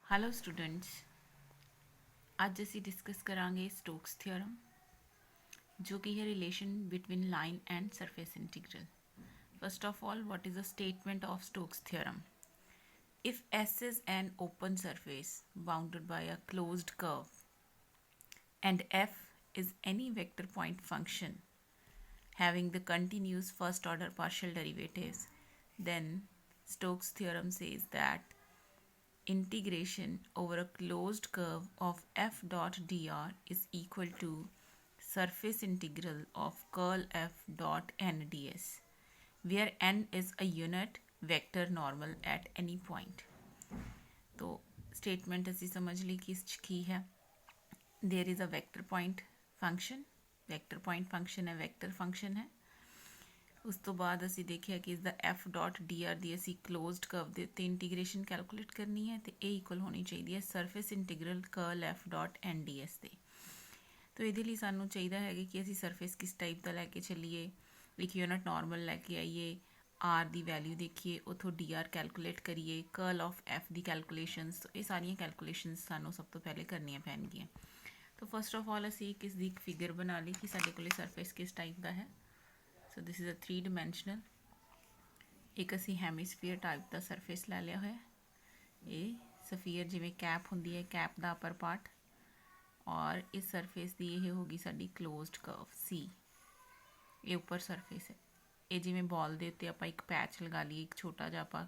Hello students, ਅੱਜ ਅਸੀਂ discuss ਕਰਾਂਗੇ ਸਟੋਕਸ ਥਿਓਰਮ ਜੋ ਕਿ ਹੈ relation between line and surface integral. First of all, what is the statement of Stokes theorem? If S is an open surface bounded by a closed curve and F is any vector point function having the continuous first order partial derivatives, then Stokes theorem says that integration over a closed curve of f dot dr is equal to surface integral of curl f dot n ds, where n is a unit vector normal at any point. तो statement ਅਸੀਂ समझ ली कि इसकी की है। There is a vector point function, vector point function है, vector function है। ਉਸ ਤੋਂ ਬਾਅਦ ਅਸੀਂ ਦੇਖਿਆ ਕਿ ਇਸਦਾ ਐਫ ਡਾਟ ਡੀ ਆਰ ਦੀ ਅਸੀਂ ਕਲੋਜ਼ਡ ਕਰਵ ਦੇ ਉੱਤੇ ਇੰਟੀਗ੍ਰੇਸ਼ਨ ਕੈਲਕੂਲੇਟ ਕਰਨੀ ਹੈ ਅਤੇ ਇਹ ਇਕੁਅਲ ਹੋਣੀ ਚਾਹੀਦੀ ਹੈ surface integral curl F dot N D S ਦੇ। ਤਾਂ ਇਹਦੇ ਲਈ ਸਾਨੂੰ ਚਾਹੀਦਾ ਹੈਗਾ ਕਿ ਅਸੀਂ ਸਰਫੇਸ ਕਿਸ ਟਾਈਪ ਦਾ ਲੈ ਕੇ ਚੱਲੀਏ, ਇੱਕ ਯੂਨਿਟ ਨਾਰਮਲ ਲੈ ਕੇ ਆਈਏ, ਆਰ ਦੀ ਵੈਲਿਊ ਦੇਖੀਏ, ਉੱਥੋਂ ਡੀ ਆਰ ਕੈਲਕੂਲੇਟ ਕਰੀਏ, ਕਰਲ ਆਫ ਐਫ ਦੀ ਕੈਲਕੂਲੇਸ਼ਨਸ। ਇਹ ਸਾਰੀਆਂ ਕੈਲਕੂਲੇਸ਼ਨਸ ਸਾਨੂੰ ਸਭ ਤੋਂ ਪਹਿਲੇ ਕਰਨੀਆਂ ਪੈਣਗੀਆਂ। ਤਾਂ ਫਸਟ ਆਫ ਆਲ ਅਸੀਂ ਕਿਸ ਦੀ ਇੱਕ ਫਿਗਰ ਬਣਾ ਲਈ ਕਿ ਸਾਡੇ ਕੋਲ ਸਰਫੇਸ ਕਿਸ ਟਾਈਪ ਦਾ ਹੈ। So this is a 3 dimensional, एक असी हैमीस्फीयर टाइप का सरफेस लै लिया होया। ये सफीयर जिमें कैप होंदी है, कैप का अपर पार्ट, और इस सरफेस की ये होगी साडी क्लोज्ड कर्व सी। ये उपर सरफेस है, ये जिमें बॉल के उत्ते आपां एक पैच लगा लीए, एक छोटा जिहा आपां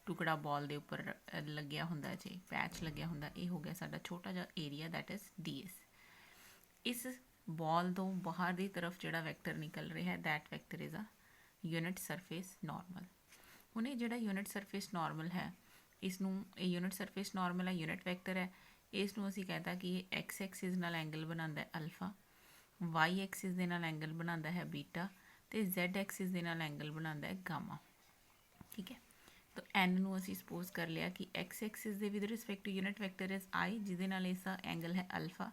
टुकड़ा बॉल के उपर लग्या हुंदा, जे पैच लग्या हुंदा, ये हो गया साडा छोटा जिहा area, that is D S. इस बॉल तो बाहर की तरफ जो वैक्टर निकल रहा है, that vector is a unit surface normal. हुण ये जो यूनिट सरफेस नॉर्मल है, इसनूं यूनिट सरफेस नॉर्मल है, यूनिट वैक्टर है, इसनूं असीं कहता कि ये एक्स एक्सिस नाल एंगल बनाता है अल्फा, वाई एक्सिस दे नाल एंगल बनाता है बीटा, तो जैड एक्सिस दे नाल एंगल बनाता है गामा। ठीक है, तो एन नूं असीं सपोज कर लिया कि एक्स एक्सिस दे with respect to unit vector is I, जिहदे नाल इसदा एंगल है अल्फा।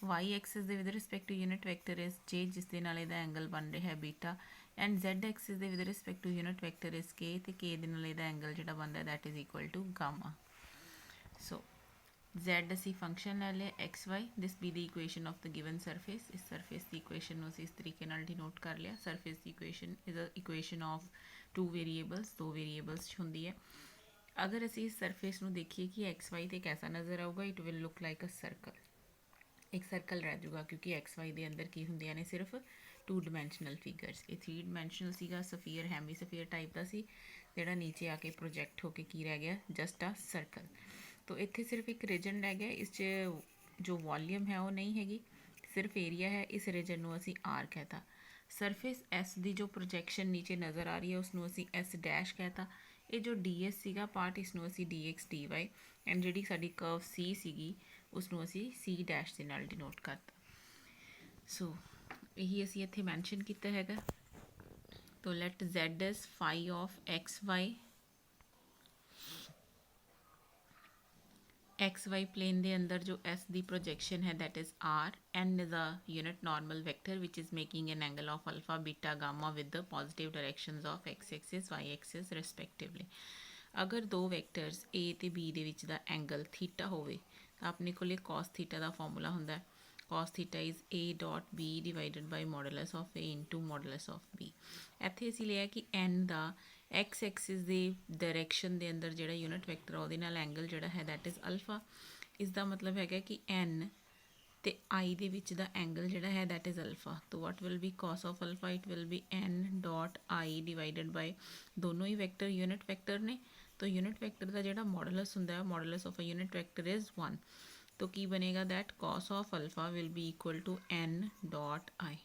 वाई एक्सिस के with respect to unit vector is J, जिस दे नाल इहदा एंगल बन रहा है बीटा। एंड जैड एक्सिस के with respect to unit vector is K, तो के दे नाल इहदा एंगल जिहड़ा बनता है that is equal to gamma. So Z असी फंक्शन ले लिया X Y, this be the equation of the given surface. इस सरफेस की इक्वेशन असीं इस तरीके नाल डिनोट कर लिया। सरफेस की equation is a equation of 2 variables, 2 variables होंदी है। अगर असीं इस सरफेस नूं देखिए कि एक्स वाई ते कैसा नज़र आऊगा, it will look like a circle, एक सर्कल रह जाऊगा, क्योंकि एक्स वाई के अंदर की होंदियां ने सिर्फ 2 डिमेंशनल फिगर्स। ये 3 डिमेंशनल सीगा, सफीयर हैमी सफीयर टाइप का सी, जिहड़ा नीचे आके प्रोजैक्ट होके की रह गया, जस्ट आ सर्कल। तो इत्थे सिर्फ एक रीजन रह गया, इस जो वॉल्यूम है वो नहीं हैगी, सिर्फ एरिया है। इस रीजन नूं असीं आर कहता। सरफेस एस की जो प्रोजैक्शन नीचे नज़र आ रही है उसनूं असीं एस डैश कहता। ये जो डी एस सीगा पार्ट, इसनूं असीं D X D Y, and जिहड़ी साडी कर्व सी सीगी उसनूं असीं सी डैश दे नाल डिनोट करता। सो यही असीं इत्थे मैंशन कीता हैगा। तो let Z is phi of x Y, X Y plane के अंदर जो एस की प्रोजैक्शन है that is R. N is a unit normal vector which is making an angle of alpha beta gamma with the positive directions of X axis Y axis respectively. अगर दो vectors ए तो B दे विच दा angle theta होवे तो अपने को cos theta का formula होंदा है, cos theta is A dot B divided by modulus of A into modulus of B. इत्थे असीं लिया कि एन का एक्स एक्सिस के डायरैक्शन के अंदर जो यूनिट वैक्टर है उहदे नाल एंगल जोड़ा है दैट इज़ अल्फा। इसका मतलब है कि एन तो आई दे विच दा एंगल जोड़ा है दैट इज़ अल्फा। तो what will be cos of alpha, it will be N dot I divided by, दोनों ही वैक्टर यूनिट वैक्टर ने, तो यूनिट वैक्टर का जो मॉडुलस होंदा है, modulus of a unit vector is 1। तो की बनेगा that cos of alpha will be equal to N dot I.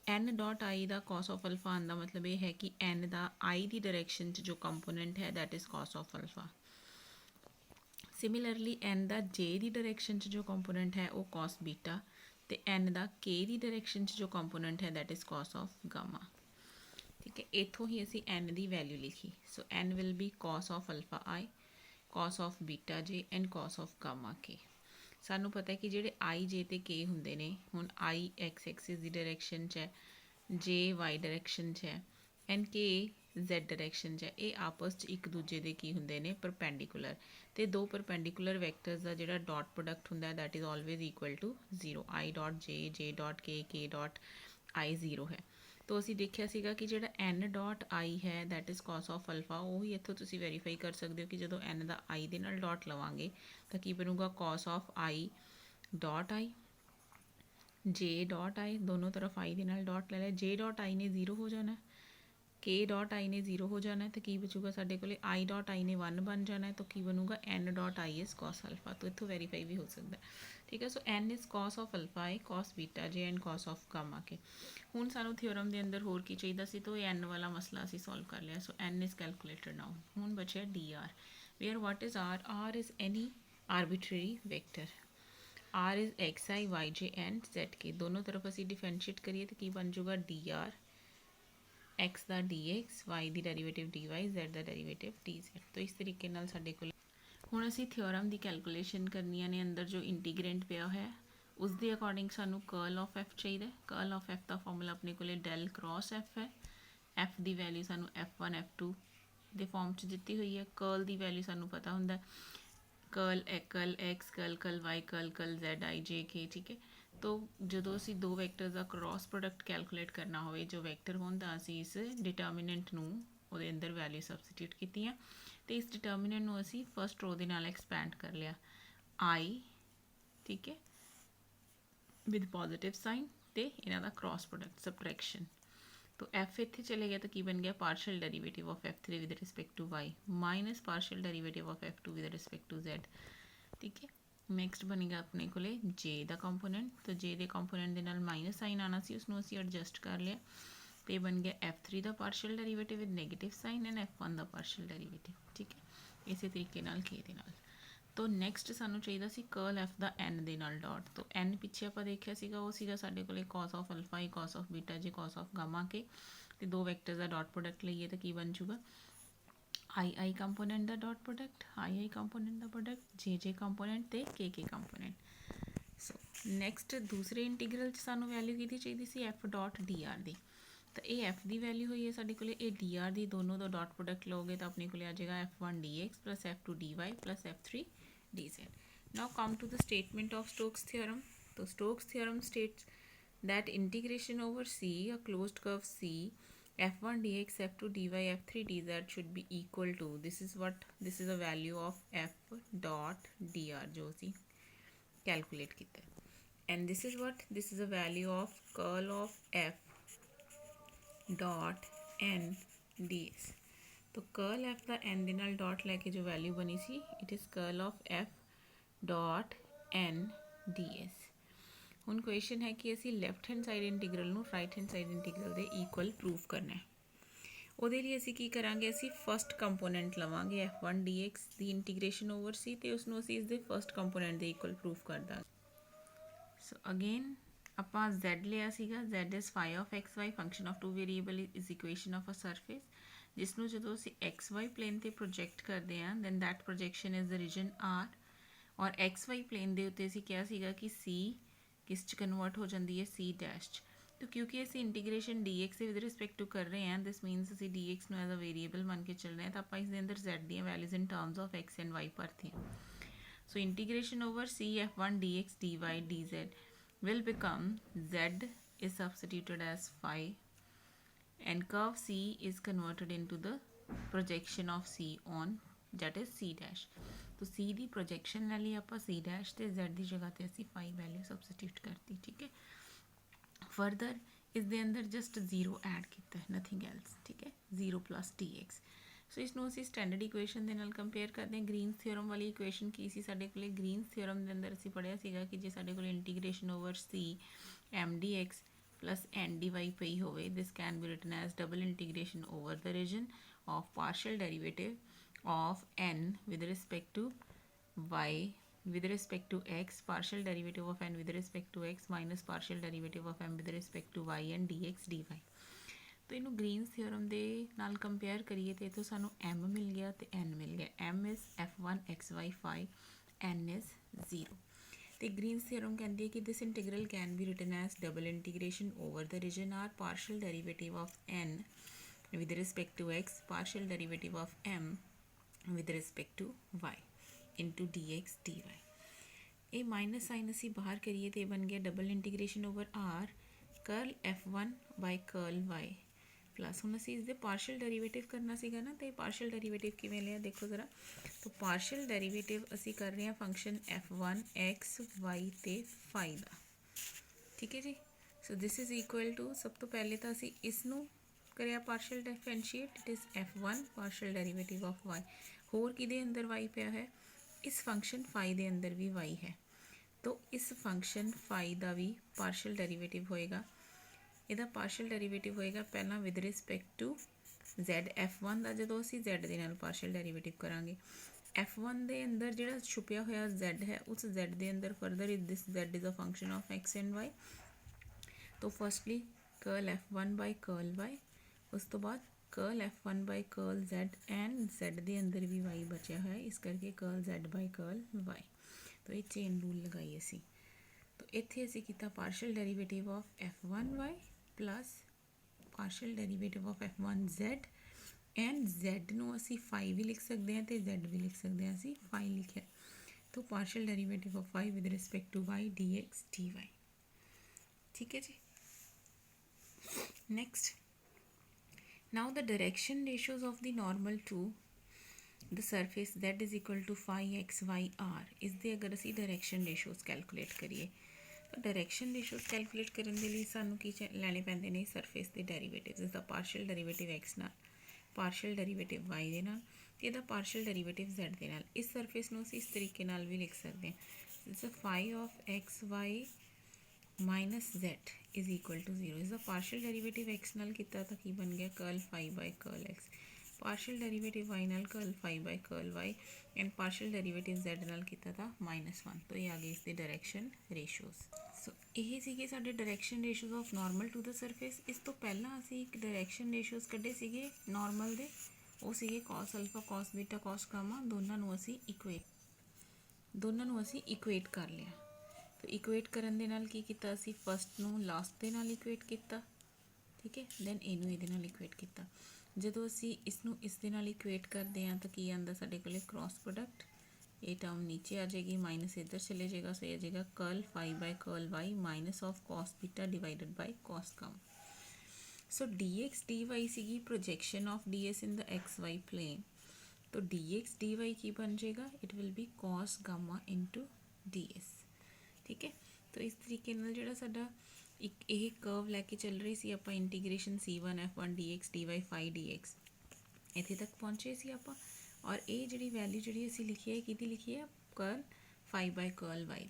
N dot I का कॉस ऑफ अल्फा आने का मतलब ये है कि एन का आई की डायरैक्शन जो कंपोनेंट है that is cos of alpha. Similarly N का जे की डायरैक्शन जो कंपोनेंट है वो कॉस बीटा, तो एन का के की डायरैक्शन जो कंपोनेंट है that is cos of gamma. ठीक है, इतों ही असी एन की वैल्यू लिखी। So N will be cos of alpha I, cos of beta J and cos of gamma K. सानू पता है कि जोड़े आई जे तो के होंगे ने, हुण आई एक्स एक्सिस की डायरैक्शन च है, जे वाई डायरैक्शन च है, एंड के z ਡਾਇਰੈਕਸ਼ਨ 'ਚ ਹੈ, ਇਹ ਆਪਸ 'ਚ ਇੱਕ ਦੂਜੇ ਦੇ ਕੀ ਹੁੰਦੇ ਨੇ, ਪਰਪੈਂਡੀਕੂਲਰ। ਤੇ ਦੋ ਪਰਪੈਂਡੀਕੂਲਰ ਵੈਕਟਰਸ ਦਾ ਜਿਹੜਾ ਡਾਟ ਪ੍ਰੋਡਕਟ ਹੁੰਦਾ that is always equal to 0। i dot J dot K dot I 0 ਹੈ। तो ਅਸੀਂ ਦੇਖਿਆ ਸੀਗਾ ਕਿ ਜਿਹੜਾ n ਡਾਟ i ਹੈ that is cos of alpha, ਉਹ ਹੀ ਇੱਥੋਂ ਤੁਸੀਂ ਵੈਰੀਫਾਈ ਕਰ ਸਕਦੇ ਹੋ ਕਿ ਜਦੋਂ n ਦਾ i ਦੇ ਨਾਲ ਡਾਟ ਲਵਾਂਗੇ ਤਾਂ ਕੀ ਬਣੂਗਾ, cos of i dot i, j dot i, ਦੋਨੋਂ ਤਰਫ i ਦੇ ਨਾਲ ਡਾਟ ਲੈ ਲਿਆ, j ਡਾਟ i ਨੇ 0 ਹੋ ਜਾਣਾ, k ਡਾਟ i ਨੇ 0 ਹੋ ਜਾਣਾ, ਤਾਂ ਕੀ ਬਚੂਗਾ ਸਾਡੇ ਕੋਲੇ, i ਡਾਟ i ਨੇ 1 ਬਣ ਜਾਣਾ, ਤਾਂ ਕੀ ਬਣੂਗਾ, n dot i is cos alpha. ਤਾਂ ਇੱਥੋਂ ਵੈਰੀਫਾਈ ਵੀ ਹੋ ਸਕਦਾ, ਠੀਕ ਹੈ। So n is cos of alpha ਹੈ, cos beta j and cos of gamma K. ਹੁਣ ਸਾਨੂੰ ਥਿਓਰਮ ਦੇ ਅੰਦਰ ਹੋਰ ਕੀ ਚਾਹੀਦਾ ਸੀ, ਤਾਂ ਇਹ n ਵਾਲਾ ਮਸਲਾ ਅਸੀਂ ਸੋਲਵ ਕਰ ਲਿਆ। So n is calculated now. ਹੁਣ ਬਚਿਆ dr, where what is r, r is any arbitrary vector, r is X I Y J and z K, दोनों तरफ असी डिफरेंशिएट करिए तो की बन जाऊगा dr, x का dx, y की डेरीवेटिव dy, z का डेरीवेटिव dz। तो इस तरीके नाल साडे कोल हुण असी थ्योरम की कैलकुलेशन करनी ने, अंदर जो इंटीग्रेंट पिया है उसके अकॉर्डिंग सानू कर्ल ऑफ f चाहिए। कर्ल ऑफ f का फॉर्मूला अपने को डेल क्रॉस f है, f की वैल्यू सानू f1 f2 के फॉर्म च दिती हुई है। कर्ल की वैल्यू सानू पता होंदा curl X curl Y curl Z I J K, ठीक है। तो जो असी दो वैक्टर्स का क्रॉस प्रोडक्ट कैलकुलेट करना हो, जो वैक्टर हों तो असी इस डिटर्मिनेंट नूं उहदे अंदर वैल्यू सबसटीट्यूट कीतियां, तो इस डिटर्मिनेंट नूं असी फस्ट रो दे नाल एक्सपैंड कर लिया आई, ठीक है, विद पॉजिटिव साइन, तो इन्हां दा क्रॉस प्रोडक्ट सबट्रैक्शन। तो एफ इत्थे चले गया तो की बन गया partial derivative of f3 with respect to y minus partial derivative of f2 with respect to z, ठीक है। नैक्सट बनेगा अपने को जे का कंपोनेंट, तो जे के कंपोनेंट के नाल माइनस साइन आना सी, उसनों असी एडजस्ट कर लिया, तो बन गया f3 का partial derivative with negative sign and f1 का पार्शियल डेरीवेटिव, ठीक है। इस तरीके नाल के दे नाल। तो नैक्सट सानू चाहिए सी कर्ल एफ का एन दे नाल डॉट, तो एन पिछे आप देखिया सीगा वो सीगा साडे कोले cos of alpha he, cos of beta J, cos of gamma के, तो दो वैक्टर्स का डॉट प्रोडक्ट लईए तो की बन जूगा आई कंपोनेंट का डॉट प्रोडक्ट, आई कंपोनेंट का प्रोडक्ट, जे कंपोनेंट ते के कंपोनेंट। सो नैक्सट दूसरे इंटीग्रल सानू वैल्यू की चाहिए सी एफ डॉट डी आर दी, तो ये एफ की वैल्यू हुई है साडे कोले, ये डी आर दी, दोनों का डॉट प्रोडक्ट लोगे तो अपने को आ जाएगा f1 dx plus f2 dy plus f3 dz। Now come to the statement of Stokes theorem. So Stokes theorem states that integration over C, a closed curve C, f1 dx, f2 dy, f3 dz should be equal to, this is a value of f dot dr जो सी calculate किया, and this is a value of curl of f dot n ds। तो curl F का N दे नाल dot लैके जो वैल्यू बनी सी, it is curl of F dot N D S. हुण क्वेश्चन है कि असी लैफ्ट हैंड साइड इंटीग्रल नूं राइट हैंड साइड इंटीग्रल दे इक्वल प्रूव करना है। उहदे लई असी की करांगे, असी फस्ट कंपोनेंट लवांगे f1 dx दी इंटीग्रेशन ओवर सी, तो उसनूं असी इसदे फस्ट कंपोनेंट दे इक्वल प्रूव कर दांगे। सो अगेन ਆਪਾਂ z लिया सीगा, z is phi of x Y function of two variable is equation of a surface, जिसनों जो असी एक्स वाई प्लेन ते प्रोजेक्ट करते हैं then that projection is the region R, और एक्स वाई प्लेन के उत्ते असी क्या सीगा कि सी किस च कन्वर्ट हो जाती है सी डैश च। तो क्योंकि असी integration d x with respect to कर रहे हैं, दिस मीनस असी d x as a variable मान के चल रहे हैं, तो आप इसके अंदर z दी values in terms of x and y भरते हैं। So integration over C f1 dx dy dz will become z is substituted as phi and curve C is converted into the projection of C on that is C dash। तो C की projection ले ली आप C dash ते Z की जगह ते असी phi value substitute करती, ठीक है। फर्दर इस दे अंदर जस्ट जीरो ऐड किया है, नथिंग एल्स, ठीक है, 0 प्लस dx। सो इसनों असी स्टैंडर्ड इक्वेशन के नाल कंपेयर करते हैं। ग्रीन्स थ्योरम वाली इक्वेशन की सी साडे कोले, ग्रीन्स थ्योरम के अंदर असी पढ़िया सीगा कि जे साडे कोले integration over C M d x plus N d y पई होवे, this can be written as double integration over the region of partial derivative of N with respect to y with respect to x, partial derivative of n with respect to x minus partial derivative of m with respect to y and dx dy। तो इनू Green's theorem दे नाल compare करिए तो इतों सानू m मिल गया तो n मिल गया। m is f1 xy phi, n is 0। तो ग्रीन्स थ्योरम कहती है कि this integral can be written as double integration over the region R partial derivative of n with respect to x, partial derivative of m with respect to y into dx dy. ये minus sign असी बाहर करिए तो बन गया double integration over R curl f1 by curl y plus हुण असी इसदे पार्शियल डेरिवेटिव करना सीगा ना, तो पार्शियल डेरिवेटिव किवें लिया देखो ज़रा। तो पार्शियल डेरिवेटिव असी कर रहे हैं फंक्शन f1 x y ते फाई दा, ठीक है जी। So this is equal to, सब तो पहले तो असी इसनू करिया partial differentiate, it is f1 partial derivative of y, होर किहदे अंदर y पिया है, इस फंक्शन फाई दे अंदर भी y है, तो इस फंक्शन फाई का भी पार्शियल डेरिवेटिव होएगा। ਇਹਦਾ ਪਾਰਸ਼ਲ ਡੈਰੀਵੇਟਿਵ ਹੋਏਗਾ ਪਹਿਲਾਂ with respect to z f1 ਦਾ, ਜਦੋਂ ਅਸੀਂ z ਦੇ ਨਾਲ ਪਾਰਸ਼ਲ ਡੈਰੀਵੇਟਿਵ ਕਰਾਂਗੇ f1 ਦੇ ਅੰਦਰ ਜਿਹੜਾ ਛੁਪਿਆ ਹੋਇਆ z ਹੈ ਉਸ z ਦੇ ਅੰਦਰ further is this z is a function of x and y। तो firstly curl f1 by curl y, उस तो बाद curl f1 by curl z and z ਦੇ अंदर भी y बचा हुआ है, इस करके curl z by curl y। तो ये चेन रूल लगाई असी, तो इत्थे असी कीता partial derivative of f1y plus partial derivative of f1z and z नूं असी फाई भी लिख सकते हैं तो z भी लिख सकते हैं, असी फाई लिखा। तो partial derivative of y with respect to y dx dy, ठीक है जी। Next, now the direction ratios of the normal to the surface z is equal to phi x y r, इसदे अगर असी डायरैक्शन रेशियोज कैलकुलेट करिए तो direction ratios calculate करने के लिए सानू की लैने पैंदे ने सरफेस के डेरीवेटिव, इसका पार्शियल डेरीवेटिव x नाल, पार्शियल डेरीवेटिव y दे नाल ते इहदा पार्शियल डेरीवेटिव z दे नाल। इस सरफेस नूं असीं इस तरीके नाल भी लिख सकते हैं, it's a phi of x y minus z is equal to 0, इसका पार्शियल डेरीवेटिव x नाल कीता तो की बन गया curl phi by curl x, partial derivative y नाल curl phi by curl y and partial derivative z नाल कीता था -1। तो ये आ गई इसके डायरैक्शन रेशियोज। सो ये सीगे साडे direction ratios of normal to the surface. इस तो पहला असी एक डायरैक्शन रेशियोज कड्ढे सीगे नॉर्मल दे, वो सीगे cos alpha cos beta cos gamma, दोनों नूं असी इक्वेट कर लिया। तो इक्वेट करन दे नाल की कीता असी फस्ट नूं लास्ट दे नाल इक्वेट कीता, ठीक है, दैन इनू इहदे नाल इक्वेट कीता। ਜਦੋਂ ਅਸੀਂ ਇਸ ਨੂੰ ਇਸ ਦੇ ਨਾਲ ਇਕੁਏਟ ਕਰਦੇ ਹਾਂ ਤਾਂ ਕੀ ਆਉਂਦਾ ਸਾਡੇ ਕੋਲੇ क्रॉस प्रोडक्ट, ये टर्म नीचे आ जाएगी, माइनस इधर चले जाएगा, सो ये आ जाएगा curl phi by curl Y minus of cos beta divided by cos gamma. So D X D Y सीगी projection of D S in the X Y plane, तो डी एक्स डी वाई की बन जाएगा, it will be cos gamma into D S, ठीक है। तो इस तरीके नाल जिहड़ा साडा एक यह कर्व लैके चल रही सी आपां integration c1 f1 dx dy phi dx इत्थे तक पहुँचे सी आपां, और ये जिहड़ी वैल्यू जिहड़ी असीं लिखी है किहदी लिखी है curl phi by curl y,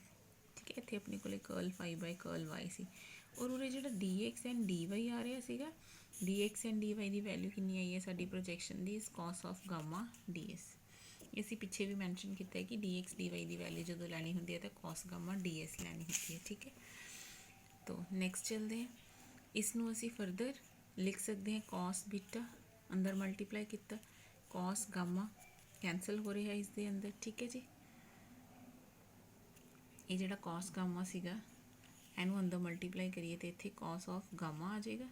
ठीक है। इत्थे अपने कोले curl phi by curl y सी, और उरे जिहड़ा dx एंड dy आ रहा सीगा, dx and dy the value कितनी आई है साडी प्रोजेक्शन दी, इस कॉस ऑफ गामा ds। इसी पिछे भी मैंशन किया है कि dx dy की वैल्यू जो लैनी होंगी है तो कॉस गामा ds लैनी होती है, ठीक है। तो नेक्स्ट चलते हैं, इसनों असी फरदर लिख सकते हैं कॉस बीटा अंदर मल्टीप्लाई किया, कॉस गामा कैंसल हो रहा है इसके अंदर, ठीक है जी। ये जो कॉस गामा सीगा इनू अंदर मल्टीप्लाई करिए तो इत्थे कॉस ऑफ गामा आ जाएगा,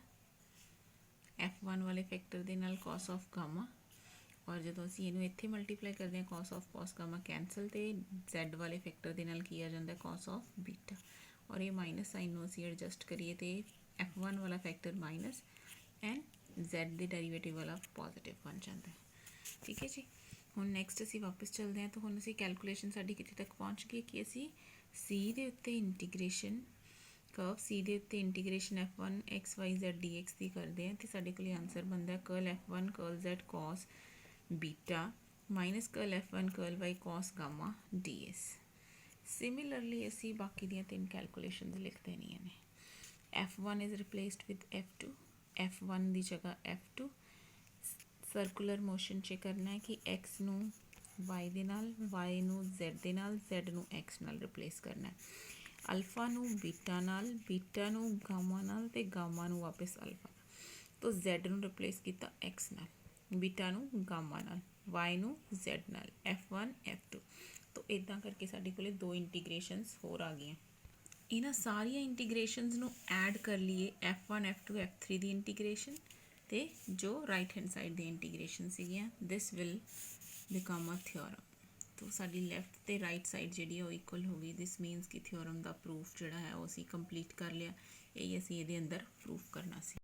f1 वाले फैक्टर के नाल कॉस ऑफ गामा, और जो असी इनू इत्थे मल्टीप्लाई करते हैं cos of cos gamma cancel, तो z वाले फैक्टर के नाल की आ जाता है कॉस ऑफ बीटा, और ये माइनस साइन में असी एडजस्ट करिए तो f1 वाला फैक्टर माइनस एंड z के डेरीवेटिव वाला पॉजिटिव बन जाता है, ठीक है जी। हुण नैक्सट असी वापस चलते हैं, तो हुण असी कैलकुलेशन साडी कित्थे तक पहुँच गई कि असी c दे उत्ते इंटीग्रेशन कर्व c दे उत्ते integration f1 x y z dx की करते हैं, तो साडे कोल आंसर बनता है curl f1 curl z cos beta minus curl f1 curl y cos gamma ds। Similarly असी बाकी दियां 3 कैलकुलेशन लिख देनियां ने, f1 is replaced with f2, f1 की जगह f2, सर्कुलर मोशन च करना है कि x नू y दे नाल, y नू z दे नाल, z नू x नाल रिप्लेस करना है, अल्फा नू बीटा नाल, बीटा नू गामा नाल ते गामा नू वापस अल्फा, तो z नू रिप्लेस किया x नाल, बीटा नू गामा नाल, y नू z नाल, f1 f2। तो इदा करके साडे कोले 2 इंटीग्रेशनस होर आ गई। इन्हां सारिया इंटीग्रेशनस नू ऐड कर लीए f1 f2 f3 की इंटीग्रेशन, ਤੇ ਜੋ ਰਾਈਟ ਹੈਂਡ ਸਾਈਡ ਦੀ ਇੰਟੀਗ੍ਰੇਸ਼ਨ ਸੀਗੀਆਂ this will become a theorem. तो साडी लैफ्ट ते राइट साइड जी इक्वल हो गई। दिस मीनस कि थ्योरम का प्रूफ जोड़ा है वो असी कंप्लीट कर लिया। यही असी ये अंदर प्रूफ करना सी।